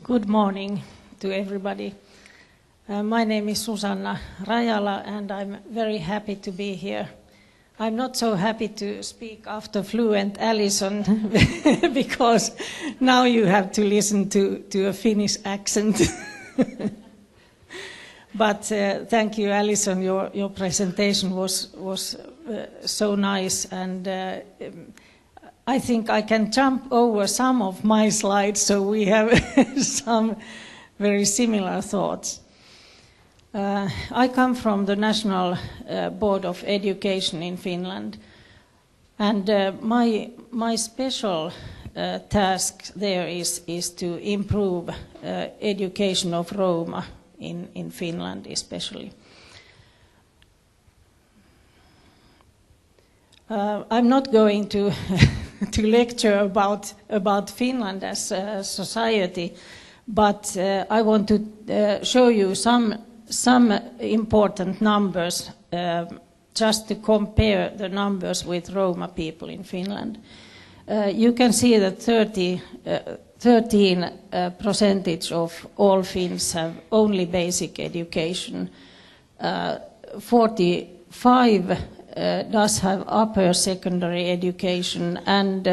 Good morning to everybody. My name is Susanna Rajala and I'm very happy to be here. I'm not so happy to speak after fluent Alison because now you have to listen to a Finnish accent. But thank you, Alison. Your presentation was so nice, and I think I can jump over some of my slides, so we have some very similar thoughts. I come from the National Board of Education in Finland, and my special task there is to improve education of Roma in Finland especially. I'm not going to lecture about Finland as a society, but I want to show you some important numbers just to compare the numbers with Roma people in Finland. You can see that 13% of all Finns have only basic education. 45 does have upper secondary education, and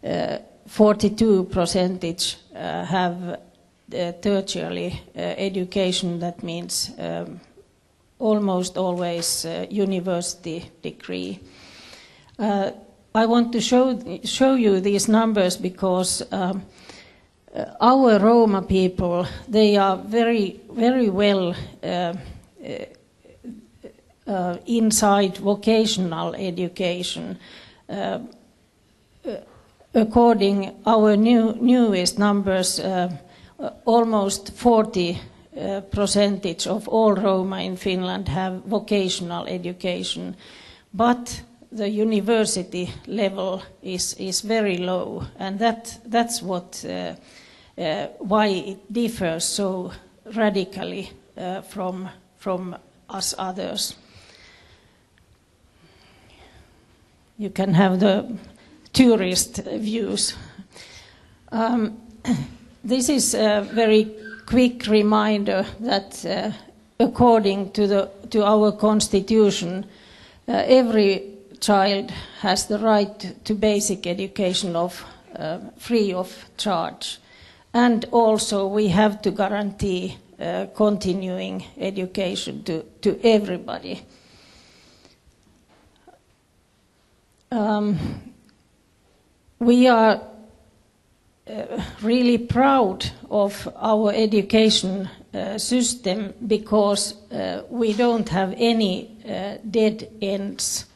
42% have tertiary education. That means almost always university degree. I want to show you these numbers because our Roma people, they are very well inside vocational education. According our newest numbers, almost 40% of all Roma in Finland have vocational education, but the university level is very low, and that's what why it differs so radically from us others. You can have the tourist views. This is a very quick reminder that according to our constitution, every child has the right to basic education free of charge, and also we have to guarantee continuing education to everybody. We are really proud of our education system because we don't have any dead ends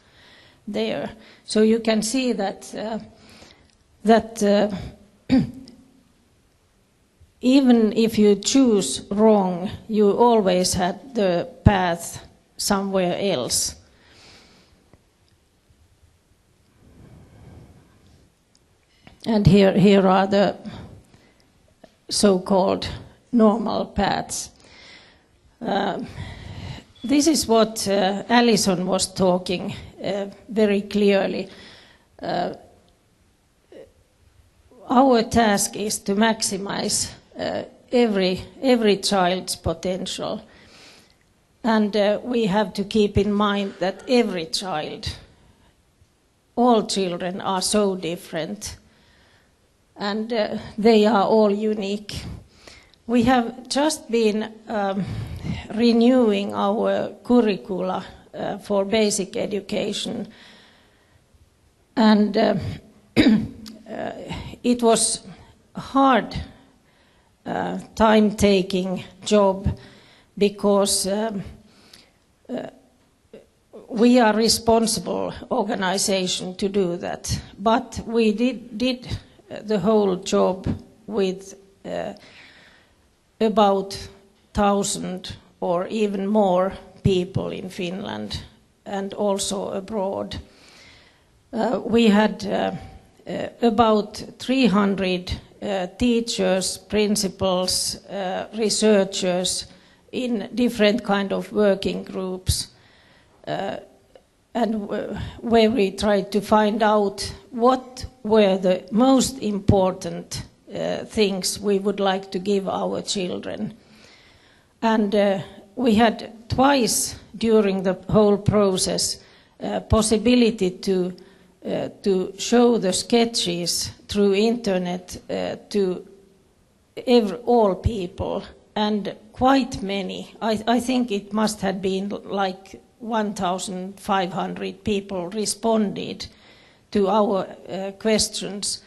there. So you can see that even if you choose wrong, you always had the path somewhere else. And here are the so-called normal paths. This is what Alison was talking very clearly. Our task is to maximize every child's potential, and we have to keep in mind that every child, all children are so different, and they are all unique. We have just been renewing our curricula for basic education, and it was a hard time-taking job because we are responsible organization to do that, but we did the whole job with about 1,000 or even more people in Finland and also abroad. We had about 300 teachers, principals, researchers in different kind of working groups, and where we tried to find out what were the most important things we would like to give our children. And we had twice during the whole process possibility to show the sketches through internet to all people, and quite many. I think it must have been like 1,500 people responded to our questions.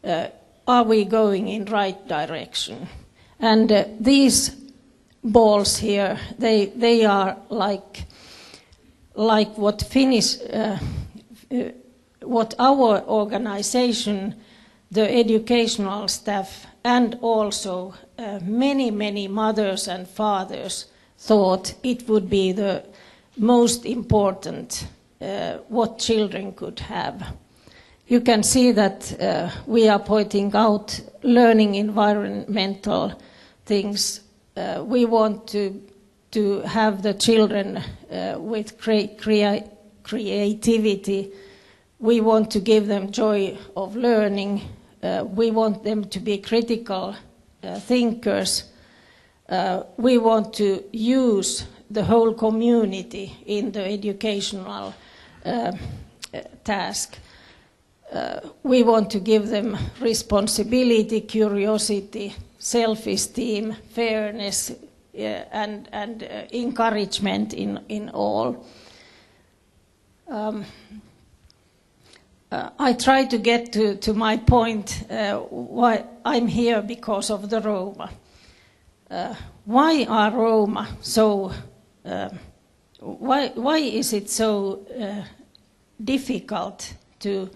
Are we going in right direction? And these balls here, they are like what what our organization, the educational staff, and also many mothers and fathers thought it would be the most important what children could have. You can see that we are pointing out learning environmental things. We want to have the children with creativity. We want to give them joy of learning. We want them to be critical thinkers. We want to use the whole community in the educational task. We want to give them responsibility, curiosity, self-esteem, fairness, and encouragement in all. I try to get to my point. Why I'm here because of the Roma. Why are Roma so? Why is it so difficult to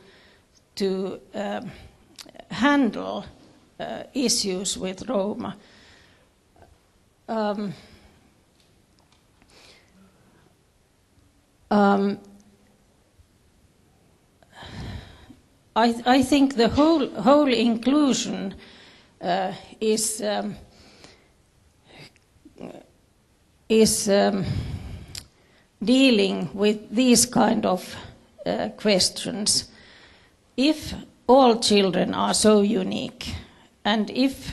handle issues with Roma? I think the whole inclusion is dealing with these kind of questions. If all children are so unique, and if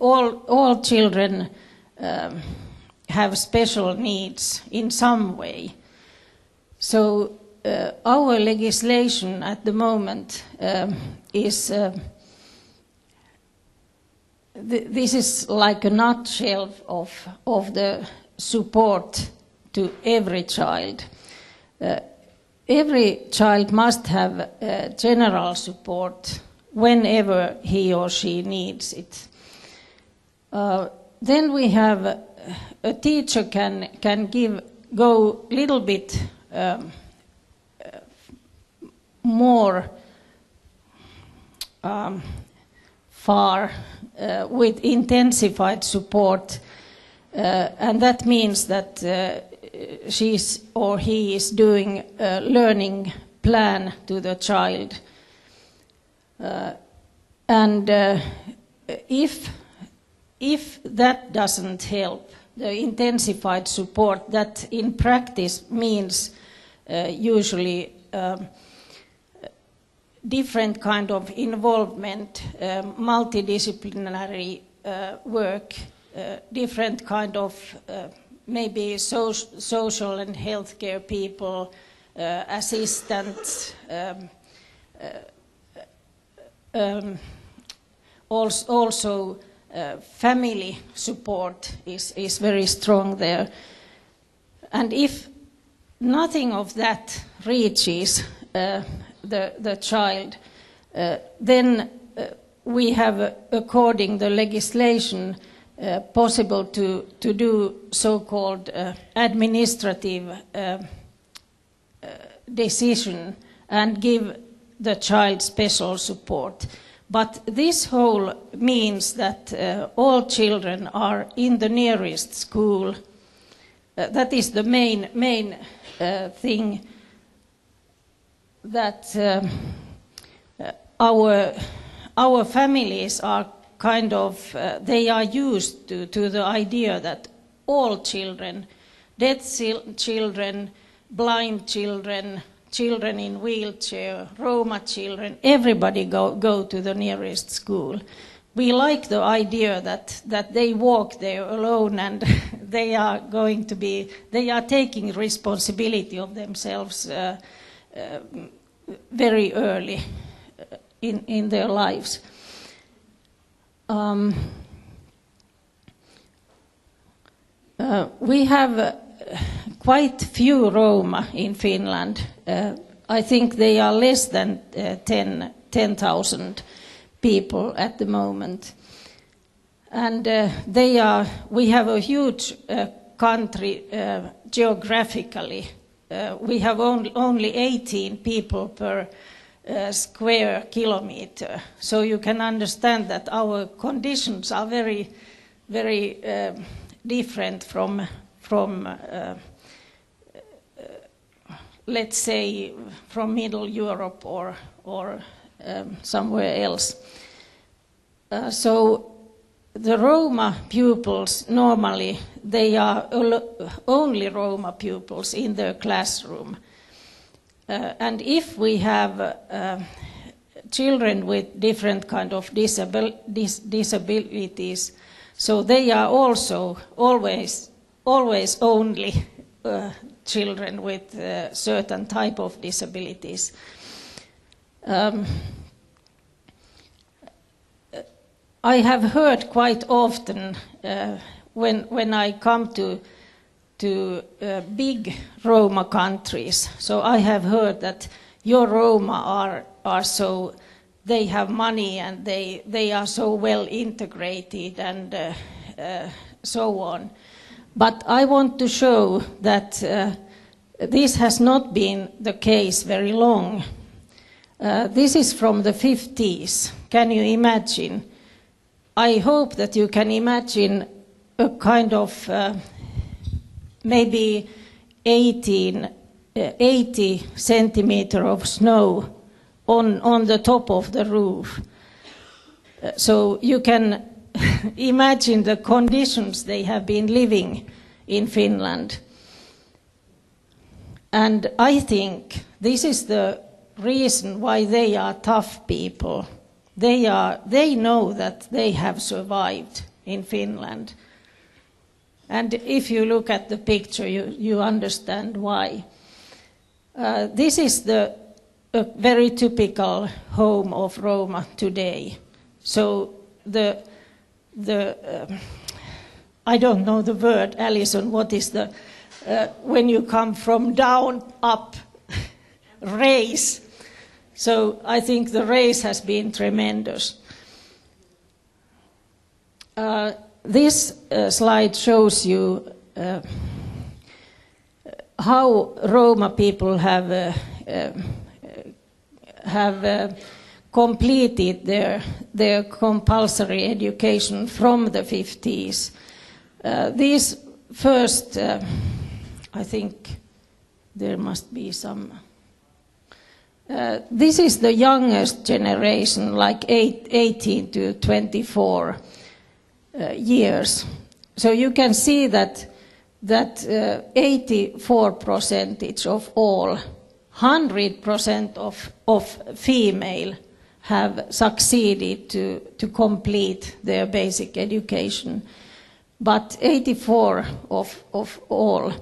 all children have special needs in some way, so our legislation at the moment is this is like a nutshell of the support to every child. Every child must have general support whenever he or she needs it. Then we have a teacher can go a little bit more far with intensified support, and that means that she's or he is doing a learning plan to the child, and if that doesn't help, the intensified support, that in practice means usually different kind of involvement, multidisciplinary work, different kind of maybe social and healthcare people, assistants, also family support is very strong there. And if nothing of that reaches the child, then we have, according to the legislation, possible to do so-called administrative decision and give the child special support. But this whole means that all children are in the nearest school. That is the main thing, that our families are kind of, they are used to the idea that all children, deaf children, blind children, children in wheelchair, Roma children, everybody go to the nearest school. We like the idea that they walk there alone and they are taking responsibility of themselves very early in their lives. We have quite few Roma in Finland. I think they are less than 10,000 people at the moment. And we have a huge country geographically. We have only 18 people per square kilometer. So you can understand that our conditions are very, very different from let's say, from Middle Europe or somewhere else. So the Roma pupils, normally, they are only Roma pupils in their classroom. And if we have children with different kind of disabilities, so they are also always only children with certain type of disabilities. I have heard quite often when I come to big Roma countries, so I have heard that your Roma are so, they have money and they are so well integrated and so on. But I want to show that this has not been the case very long. This is from the 50s. Can you imagine? I hope that you can imagine a kind of maybe 80 centimeters of snow on the top of the roof. So you can imagine the conditions they have been living in Finland. And I think this is the reason why they are tough people. They know that they have survived in Finland. And if you look at the picture, you understand why. This is a very typical home of Roma today. So I don't know the word, Alison, what is the, when you come from down, up, race. So I think the race has been tremendous. This slide shows you how Roma people have completed their compulsory education from the 50s. These first, I think there must be some. This is the youngest generation, like 18 to 24 years. So you can see that 84% of all, 100% of female have succeeded to complete their basic education, but 84 of all.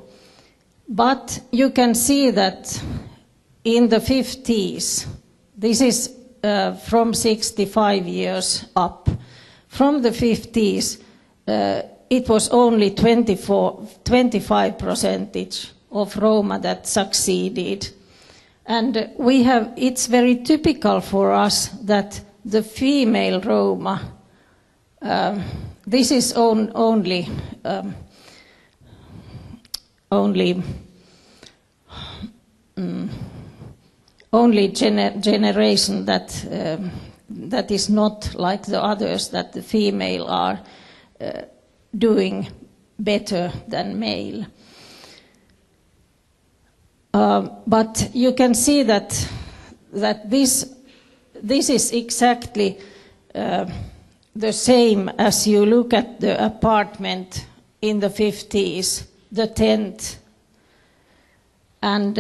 But you can see that in the 50s, this is from 65 years up. From the 50s, it was only 25% of Roma that succeeded. And it's very typical for us that the female Roma, this is only generation that is not like the others, that the female are doing better than male. But you can see that this is exactly the same as you look at the apartment in the 50s, the tent, and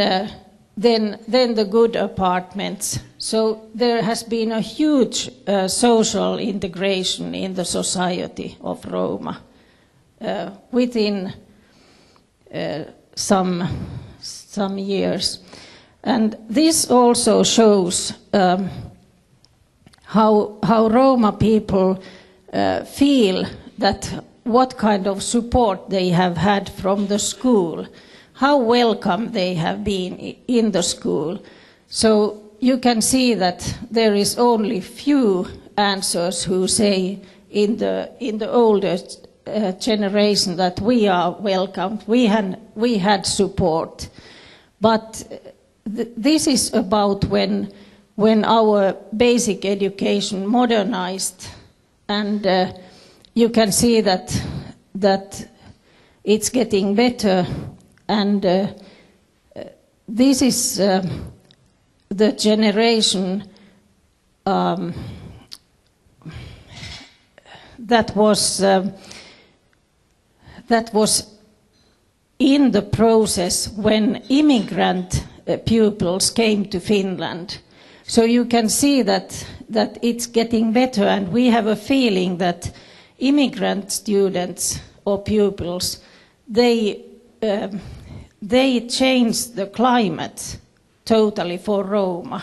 then the good apartments. So there has been a huge social integration in the society of Roma within some years. And this also shows how Roma people feel that what kind of support they have had from the school, how welcome they have been in the school. So you can see that there is only few answers who say in the older generation that we are welcomed, we had support. But this is about when our basic education modernized, and you can see that it's getting better, and this is the generation that was in the process when immigrant pupils came to Finland. So you can see that it's getting better, and we have a feeling that immigrant students or pupils, they changed the climate totally for Roma,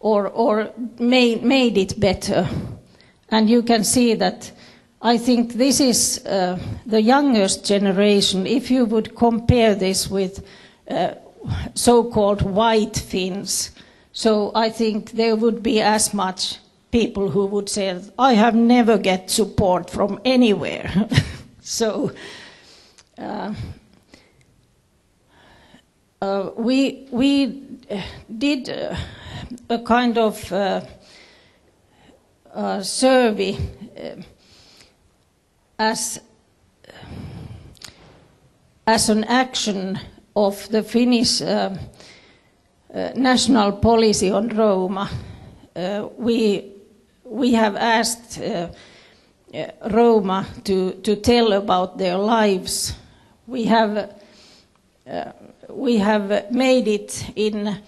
or made it better. And you can see that I think this is the youngest generation. If you would compare this with so-called white Finns, so I think there would be as much people who would say, I have never get support from anywhere. So we did a kind of survey as an action of the Finnish national policy on Roma. We have asked Roma to tell about their lives. We have made it in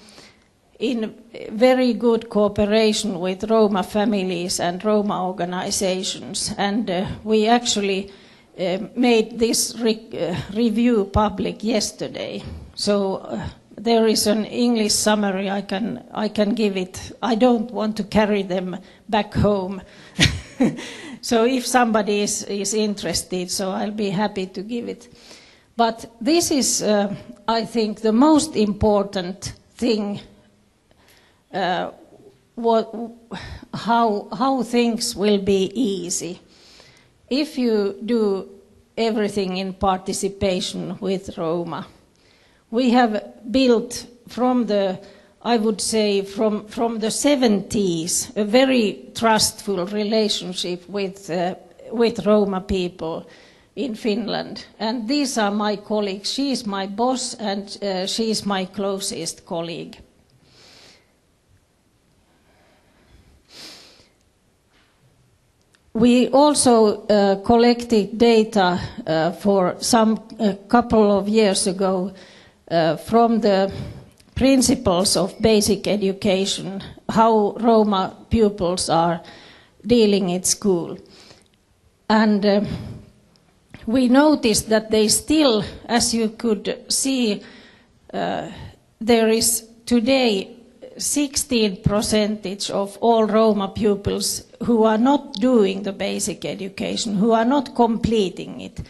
very good cooperation with Roma families and Roma organizations, and we actually made this review public yesterday. So there is an English summary. I can give it. I don't want to carry them back home. So if somebody is interested, so I'll be happy to give it. But this is, I think, the most important thing. How things will be easy if you do everything in participation with Roma. We have built from the, I would say, from the 70s, a very trustful relationship with Roma people in Finland. And these are my colleagues. She is my boss, and she is my closest colleague. We also collected data for a couple of years ago from the principles of basic education, how Roma pupils are dealing at school. And we noticed that they still, as you could see, there is today 16% of all Roma pupils who are not doing the basic education, who are not completing it.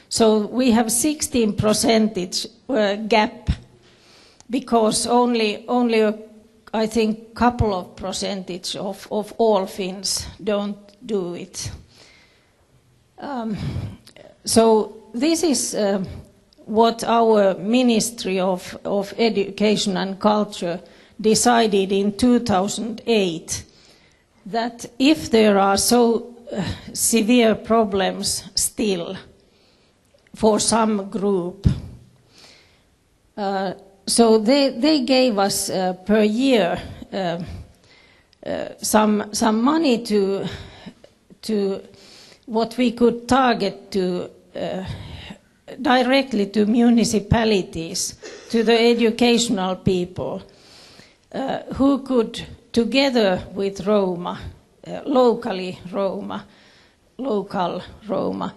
So we have 16% gap, because only I think couple of percentage of all Finns don't do it. So this is what our Ministry of Education and Culture decided in 2008, that if there are so severe problems still for some group, so they gave us per year some money to what we could target to directly to municipalities, to the educational people, who could, together with Roma, local Roma,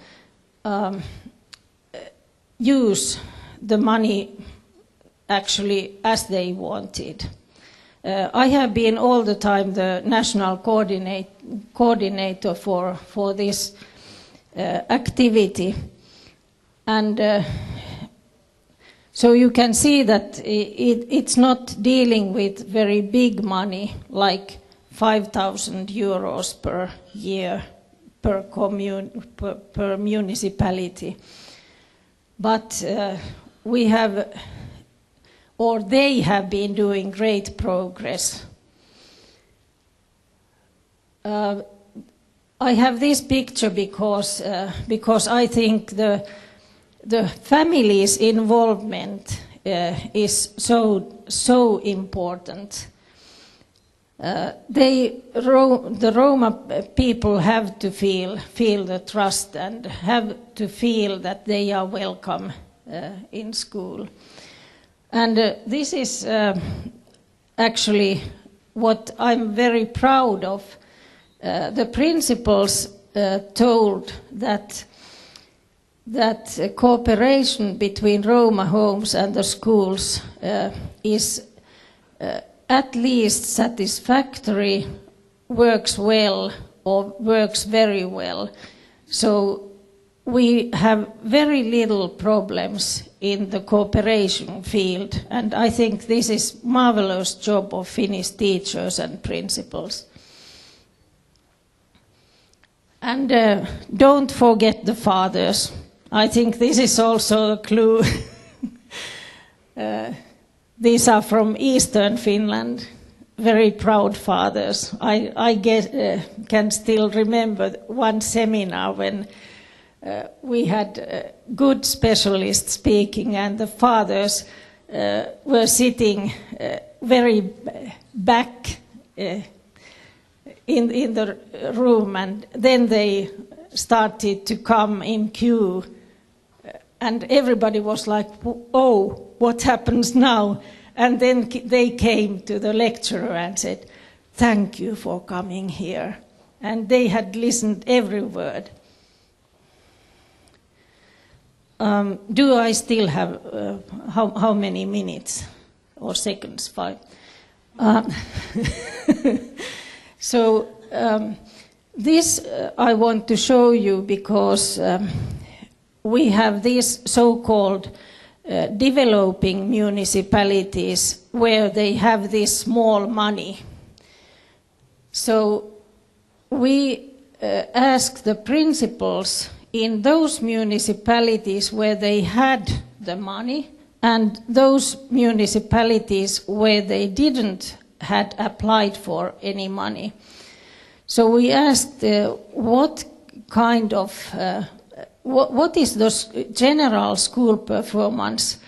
use the money actually as they wanted. I have been all the time the national coordinator for this activity, and so you can see that it's not dealing with very big money like 5,000 euros per year per municipality, but we have, or they have been doing great progress. I have this picture because I think the family's involvement is so important. The Roma people have to feel the trust and have to feel that they are welcome in school. And this is actually what I'm very proud of. The principals told that cooperation between Roma homes and the schools is at least satisfactory, works well, or works very well. So we have very little problems in the cooperation field, and I think this is marvelous job of Finnish teachers and principals. And don't forget the fathers. I think this is also a clue. These are from Eastern Finland, very proud fathers. I can still remember one seminar when we had good specialists speaking, and the fathers were sitting very back in the room, and then they started to come in queue, and everybody was like, oh, what happens now? And then they came to the lecturer and said, thank you for coming here. And they had listened every word. Do I still have, how many minutes or seconds? 5. So this I want to show you because we have these so-called developing municipalities where they have this small money. So we ask the principals in those municipalities where they had the money and those municipalities where they didn't had applied for any money. So we asked what kind of what is the general school performance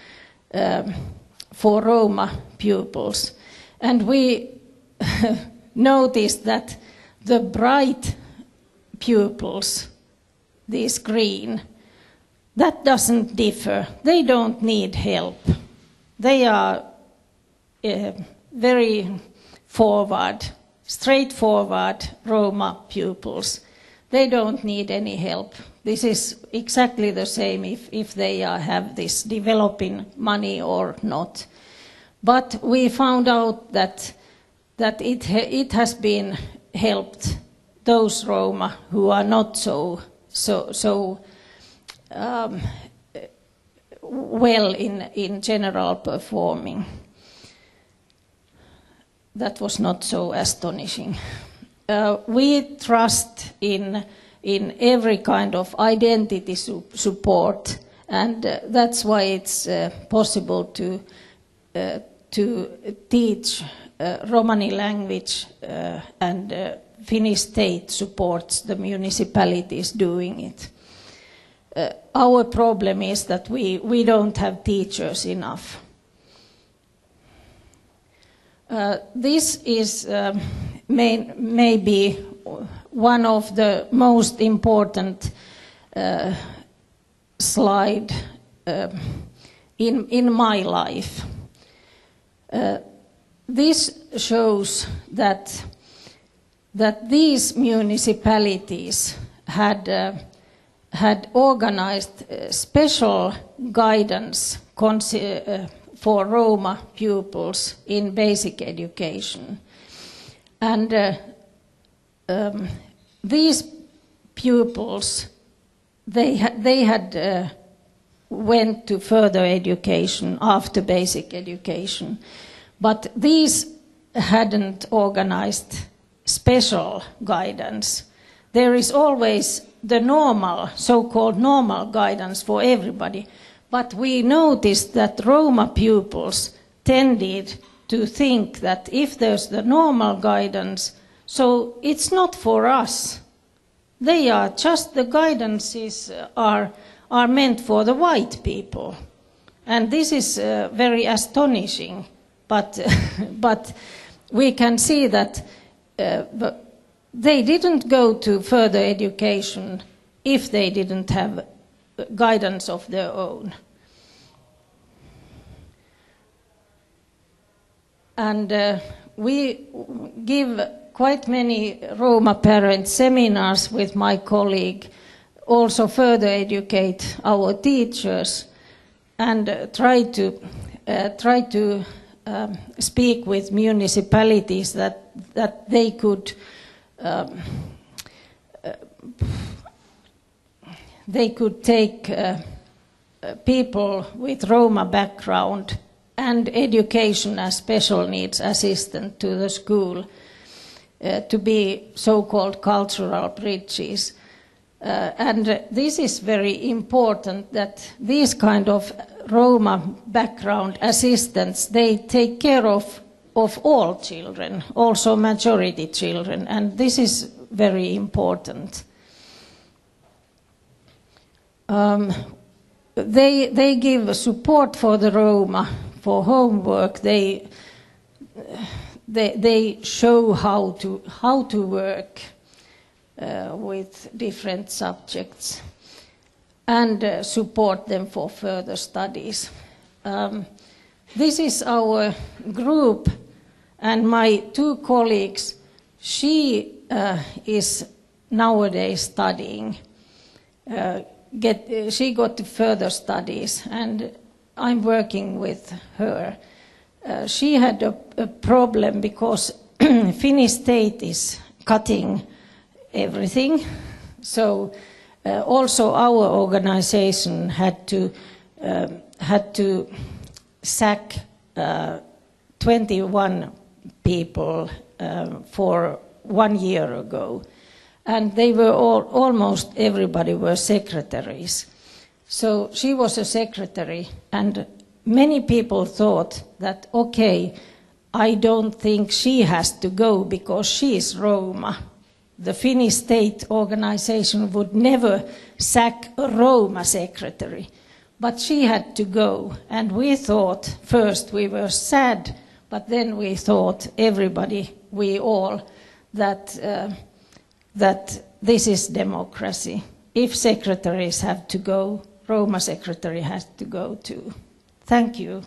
for Roma pupils? And we noticed that the bright pupils, these green, that doesn't differ. They don't need help. They are very straightforward Roma pupils. They don't need any help. This is exactly the same if they have this developing money or not. But we found out that it has been helped those Roma who are not so well in general performing. That was not so astonishing. We trust in every kind of identity support, and that's why it's possible to teach Romani language, and Finnish state supports the municipalities doing it. Our problem is that we don't have teachers enough. This is maybe one of the most important slide in my life. This shows that these municipalities had organized special guidance for Roma pupils in basic education. And these pupils, they had went to further education after basic education, but these hadn't organized special guidance. There is always the normal, so-called normal guidance for everybody, but we noticed that Roma pupils tended to think that if there's the normal guidance, so it's not for us. They are just, the guidances are meant for the white people. And this is very astonishing, but, but we can see that they didn't go to further education if they didn't have guidance of their own. And we give quite many Roma parent seminars with my colleague, also further educate our teachers, and try to speak with municipalities that they could take people with Roma background and education as special needs assistant to the school to be so-called cultural bridges. And this is very important, that these kind of Roma background assistants, they take care of all children, also majority children, and this is very important. They give support for the Roma, for homework. They show how to work with different subjects, and support them for further studies. This is our group, and my two colleagues, she is nowadays studying. She got to further studies, and I'm working with her. She had a problem because Finnish state is cutting everything, so also our organization had to sack 21 people for 1 year ago, and they were almost everybody were secretaries. So she was a secretary, and many people thought that, okay, I don't think she has to go because she is Roma. The Finnish state organization would never sack a Roma secretary, but she had to go. And we thought, first we were sad, but then we thought, everybody, we all, that this is democracy. If secretaries have to go, Roma secretary has to go too. Thank you.